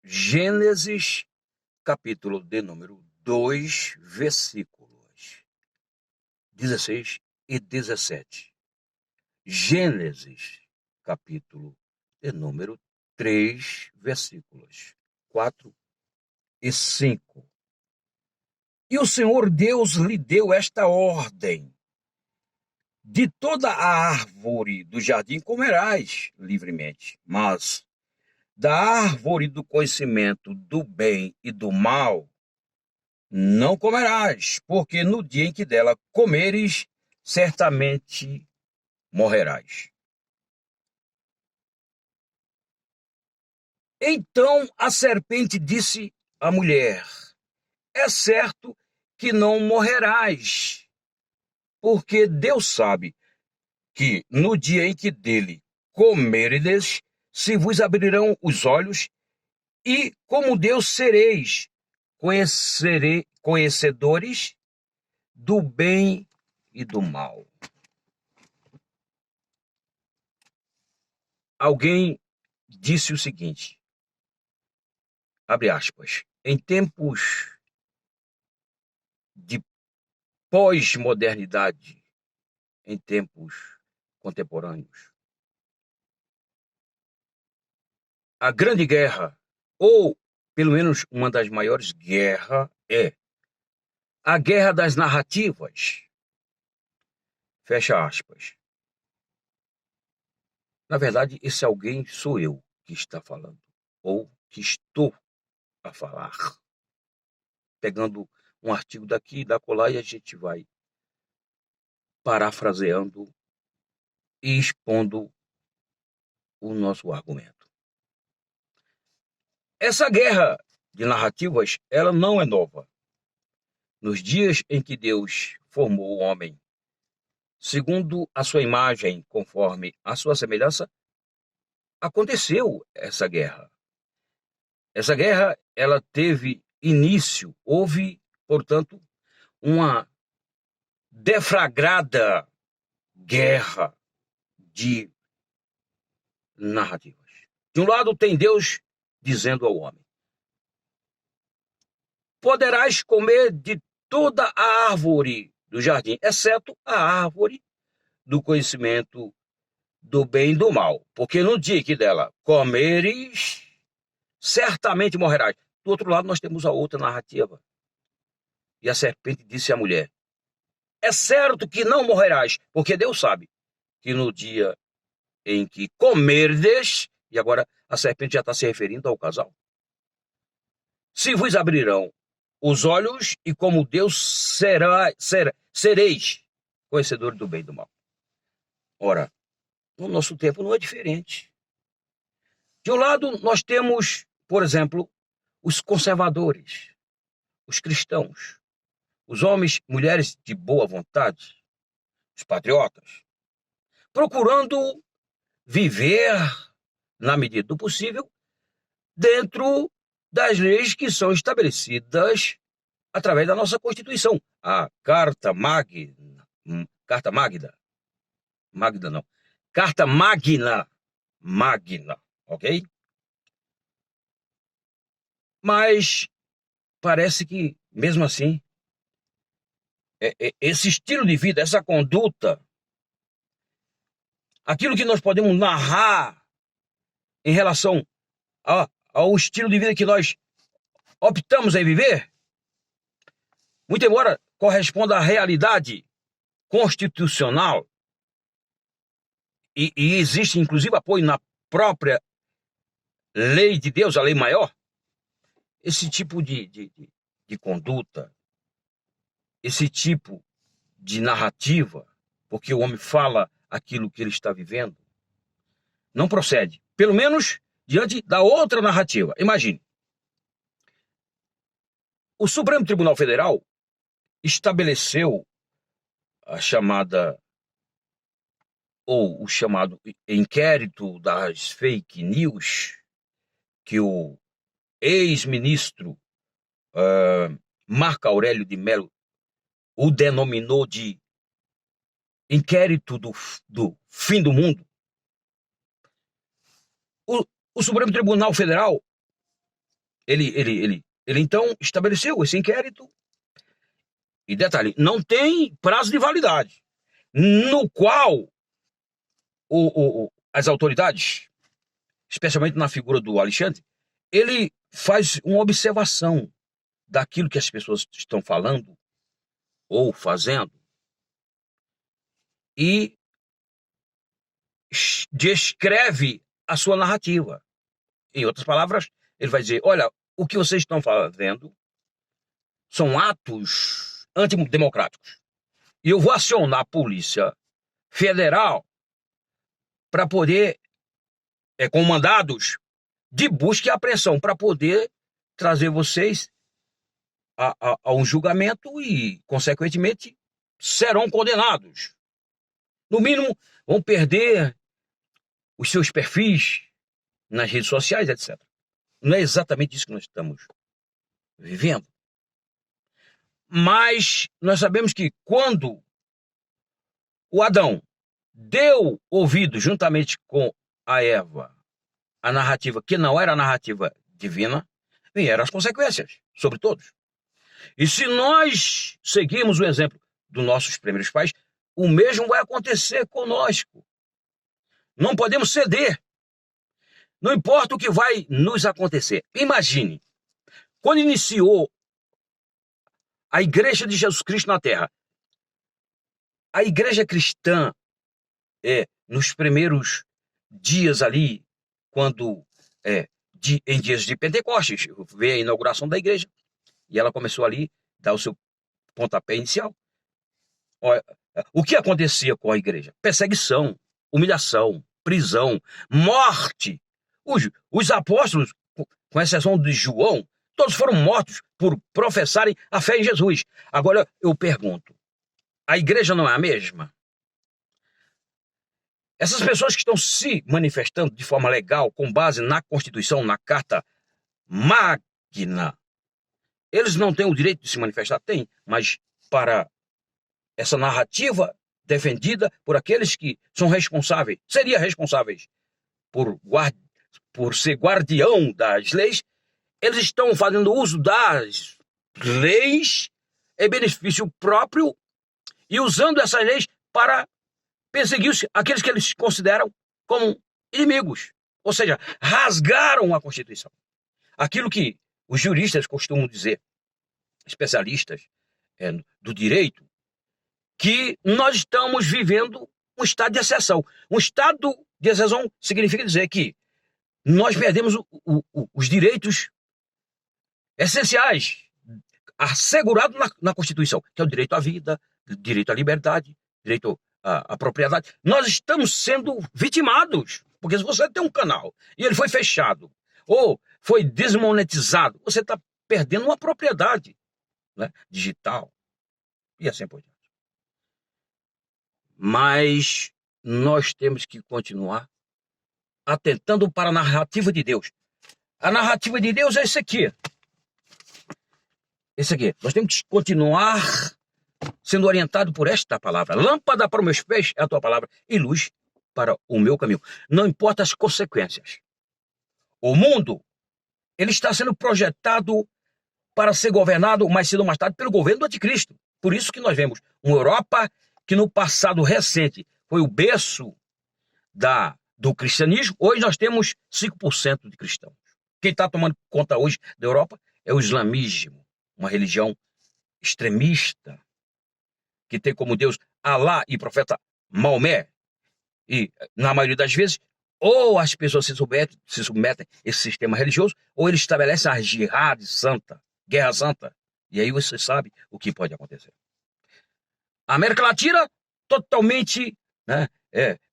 Gênesis, capítulo de número 2, versículos 16 e 17. Gênesis, capítulo de número 3, versículos 4 e 5. E o Senhor Deus lhe deu esta ordem: de toda a árvore do jardim comerás livremente, mas da árvore do conhecimento do bem e do mal não comerás, porque no dia em que dela comeres, certamente morrerás. Então a serpente disse à mulher: é certo que não morrerás, porque Deus sabe que no dia em que dele comerdes, se vos abrirão os olhos, e como Deus sereis conhecedores do bem e do mal. Alguém disse o seguinte, abre aspas, em tempos de pós-modernidade, em tempos contemporâneos, a grande guerra, ou pelo menos uma das maiores guerras, é a guerra das narrativas. Fecha aspas. Na verdade, esse alguém sou eu que está falando, ou que estou a falar, pegando um artigo daqui e da colar e a gente vai parafraseando e expondo o nosso argumento. Essa guerra de narrativas, ela não é nova. Nos dias em que Deus formou o homem, segundo a sua imagem, conforme a sua semelhança, aconteceu essa guerra. Essa guerra, ela teve início, houve, portanto, uma deflagrada guerra de narrativas. De um lado tem Deus dizendo ao homem: poderás comer de toda a árvore do jardim, exceto a árvore do conhecimento do bem e do mal, porque no dia que dela comeres, certamente morrerás. Do outro lado nós temos a outra narrativa. E a serpente disse à mulher: é certo que não morrerás, porque Deus sabe que no dia em que comerdes, e agora a serpente já está se referindo ao casal, se vos abrirão os olhos, e como Deus sereis conhecedores do bem e do mal. Ora, no nosso tempo não é diferente. De um lado, nós temos, por exemplo, os conservadores, os cristãos, os homens, mulheres de boa vontade, os patriotas, procurando viver, na medida do possível, dentro das leis que são estabelecidas através da nossa Constituição, a Carta Magna, ok? Mas parece que, mesmo assim, esse estilo de vida, essa conduta, aquilo que nós podemos narrar em relação ao estilo de vida que nós optamos em viver, muito embora corresponda à realidade constitucional, e existe inclusive apoio na própria lei de Deus, a lei maior, esse tipo de conduta, esse tipo de narrativa, porque o homem fala aquilo que ele está vivendo, não procede. Pelo menos diante da outra narrativa. Imagine. O Supremo Tribunal Federal estabeleceu a chamada, ou o chamado inquérito das fake news, que o ex-ministro Marco Aurélio de Mello o denominou de inquérito do fim do mundo. O Supremo Tribunal Federal Ele então estabeleceu esse inquérito. E detalhe, não tem prazo de validade, no qual as autoridades, especialmente na figura do Alexandre, ele faz uma observação daquilo que as pessoas estão falando ou fazendo e descreve a sua narrativa. Em outras palavras, ele vai dizer, olha, o que vocês estão fazendo são atos antidemocráticos. E eu vou acionar a Polícia Federal para poder, com mandados de busca e apreensão, para poder trazer vocês a um julgamento e, consequentemente, serão condenados. No mínimo, vão perder os seus perfis nas redes sociais, etc. Não é exatamente isso que nós estamos vivendo. Mas nós sabemos que quando o Adão deu ouvido juntamente com a Eva a narrativa que não era a narrativa divina, vieram as consequências sobre todos. E se nós seguirmos o exemplo dos nossos primeiros pais, o mesmo vai acontecer conosco. Não podemos ceder. Não importa o que vai nos acontecer. Imagine, quando iniciou a Igreja de Jesus Cristo na Terra, a Igreja cristã, nos primeiros dias ali, quando em dias de Pentecostes, veio a inauguração da igreja, e ela começou ali a dar o seu pontapé inicial. O que acontecia com a igreja? Perseguição, humilhação, prisão, morte. Os apóstolos, com exceção de João, todos foram mortos por professarem a fé em Jesus. Agora eu pergunto, a igreja não é a mesma? Essas pessoas que estão se manifestando de forma legal, com base na Constituição, na Carta Magna, eles não têm o direito de se manifestar? Tem, mas para essa narrativa defendida por aqueles que são responsáveis, seriam responsáveis por ser guardião das leis, eles estão fazendo uso das leis em benefício próprio e usando essas leis para perseguir aqueles que eles consideram como inimigos. Ou seja, rasgaram a Constituição. Aquilo que os juristas costumam dizer, especialistas do direito, que nós estamos vivendo um estado de exceção. Um estado de exceção significa dizer que nós perdemos os direitos essenciais assegurados na Constituição, que é o direito à vida, direito à liberdade, direito à propriedade. Nós estamos sendo vitimados, porque se você tem um canal e ele foi fechado ou foi desmonetizado, você está perdendo uma propriedade, né, digital e assim por diante. Mas nós temos que continuar atentando para a narrativa de Deus. A narrativa de Deus é esse aqui. Esse aqui. Nós temos que continuar sendo orientado por esta palavra. Lâmpada para os meus pés é a tua palavra e luz para o meu caminho. Não importa as consequências. O mundo, ele está sendo projetado para ser governado mais cedo ou mais tarde pelo governo do anticristo. Por isso que nós vemos uma Europa que no passado recente foi o berço do cristianismo. Hoje nós temos 5% de cristãos. Quem está tomando conta hoje da Europa é o islamismo, uma religião extremista, que tem como Deus Alá e profeta Maomé. E, na maioria das vezes, ou as pessoas se submetem a esse sistema religioso, ou ele estabelece a jihad santa, guerra santa. E aí você sabe o que pode acontecer. A América Latina, totalmente, né,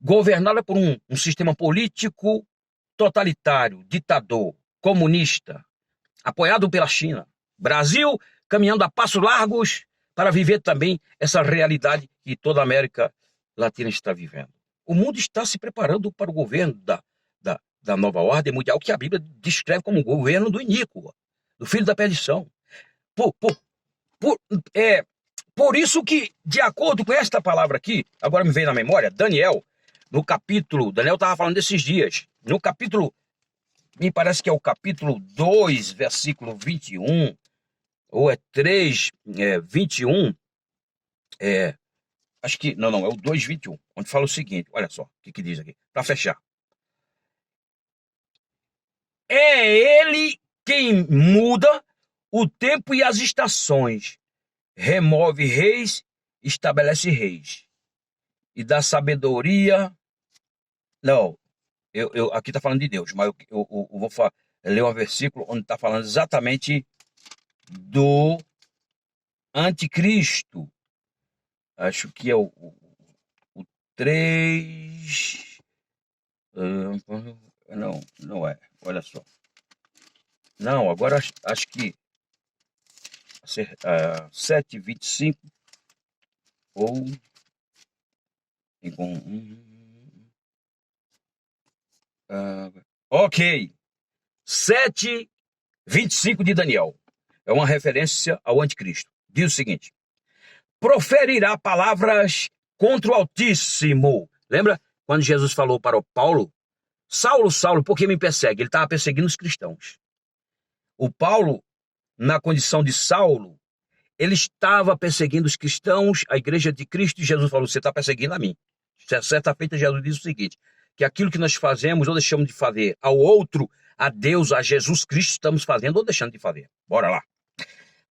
governada por um sistema político totalitário, ditador, comunista, apoiado pela China. Brasil caminhando a passos largos para viver também essa realidade que toda a América Latina está vivendo. O mundo está se preparando para o governo da nova ordem mundial, que a Bíblia descreve como o governo do iníquo, do filho da perdição. Por isso que, de acordo com esta palavra aqui, agora me veio na memória, Daniel estava falando desses dias, no capítulo me parece que é o capítulo 2, versículo 21, ou é 3, 21, acho que, não, é o 2:21, onde fala o seguinte, olha só, o que diz aqui, para fechar. É ele quem muda o tempo e as estações, remove reis, estabelece reis, e dá sabedoria. Não, aqui está falando de Deus, mas eu vou ler um versículo onde está falando exatamente do anticristo. Acho que é o 3. Não é. Olha só. Não, agora acho que 7:25 ou. Ok. 7:25 de Daniel. É uma referência ao anticristo. Diz o seguinte: proferirá palavras contra o Altíssimo. Lembra quando Jesus falou para o Paulo? Saulo, Saulo, por que me persegue? Ele estava perseguindo os cristãos. O Paulo, na condição de Saulo, ele estava perseguindo os cristãos, a igreja de Cristo, e Jesus falou, você está perseguindo a mim. Certa feita, Jesus disse o seguinte, que aquilo que nós fazemos ou deixamos de fazer ao outro, a Deus, a Jesus Cristo, estamos fazendo ou deixando de fazer. Bora lá.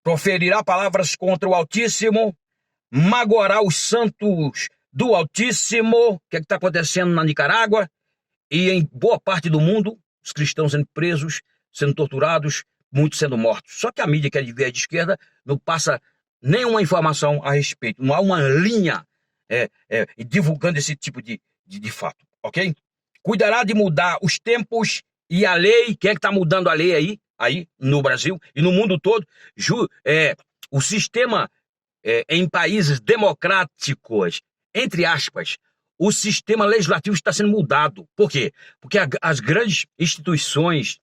Proferirá palavras contra o Altíssimo, magoará os santos do Altíssimo. O que está acontecendo na Nicarágua? E em boa parte do mundo, os cristãos sendo presos, sendo torturados, muitos sendo mortos. Só que a mídia, que é de viés de esquerda, não passa nenhuma informação a respeito. Não há uma linha divulgando esse tipo de fato, ok? Cuidará de mudar os tempos e a lei. Quem é que está mudando a lei aí no Brasil e no mundo todo? O sistema em países democráticos, entre aspas, o sistema legislativo está sendo mudado. Por quê? Porque as grandes instituições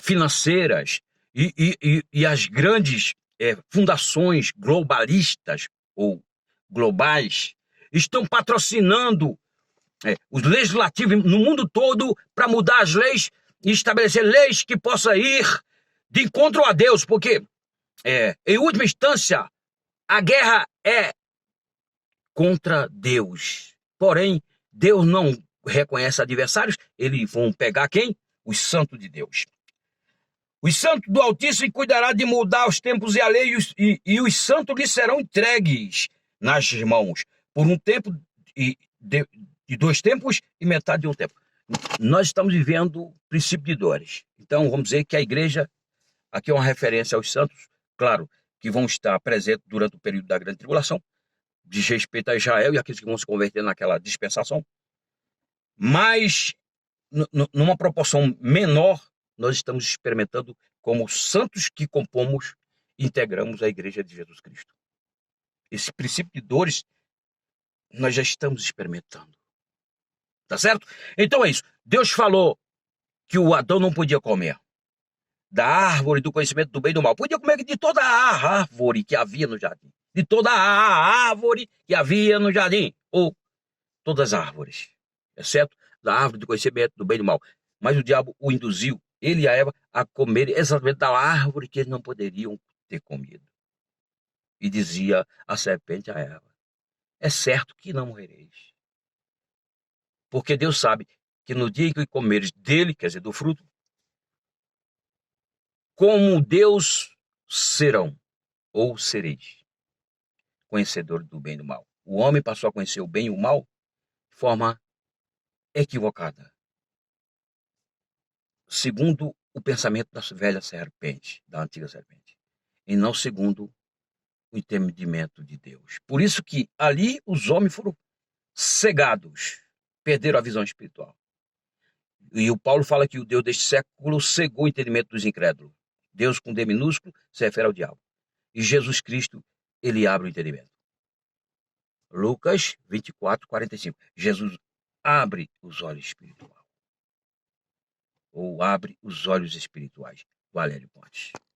financeiras e as grandes fundações globalistas ou globais estão patrocinando os legislativos no mundo todo para mudar as leis e estabelecer leis que possam ir de encontro a Deus, porque, em última instância, a guerra é contra Deus. Porém, Deus não reconhece adversários, eles vão pegar quem? Os santos de Deus. Os santos do Altíssimo cuidará de mudar os tempos e a lei, e os santos lhes serão entregues nas mãos, por um tempo, de 2 tempos e metade de um tempo. Nós estamos vivendo o princípio de dores. Então, vamos dizer que a igreja, aqui é uma referência aos santos, claro, que vão estar presentes durante o período da grande tribulação, diz respeito a Israel e aqueles que vão se converter naquela dispensação, mas numa proporção menor, nós estamos experimentando como santos que compomos, integramos a igreja de Jesus Cristo. Esse princípio de dores, nós já estamos experimentando. Tá certo? Então é isso. Deus falou que o Adão não podia comer da árvore do conhecimento do bem e do mal. Podia comer de toda a árvore que havia no jardim. De toda a árvore que havia no jardim. Ou todas as árvores. Exceto da árvore do conhecimento do bem e do mal. Mas o diabo o induziu, ele e a Eva, a comer exatamente da árvore que eles não poderiam ter comido. E dizia a serpente a Eva, é certo que não morrereis. Porque Deus sabe que no dia em que comeres dele, quer dizer, do fruto, como Deus serão, ou sereis, conhecedor do bem e do mal. O homem passou a conhecer o bem e o mal de forma equivocada, segundo o pensamento da velha serpente, da antiga serpente, e não segundo o entendimento de Deus. Por isso que ali os homens foram cegados, perderam a visão espiritual. E o Paulo fala que o Deus deste século cegou o entendimento dos incrédulos. Deus com D minúsculo se refere ao diabo. E Jesus Cristo, ele abre o entendimento. Lucas 24:45. Jesus abre os olhos espirituais. Ou abre os olhos espirituais. Valério Pontes.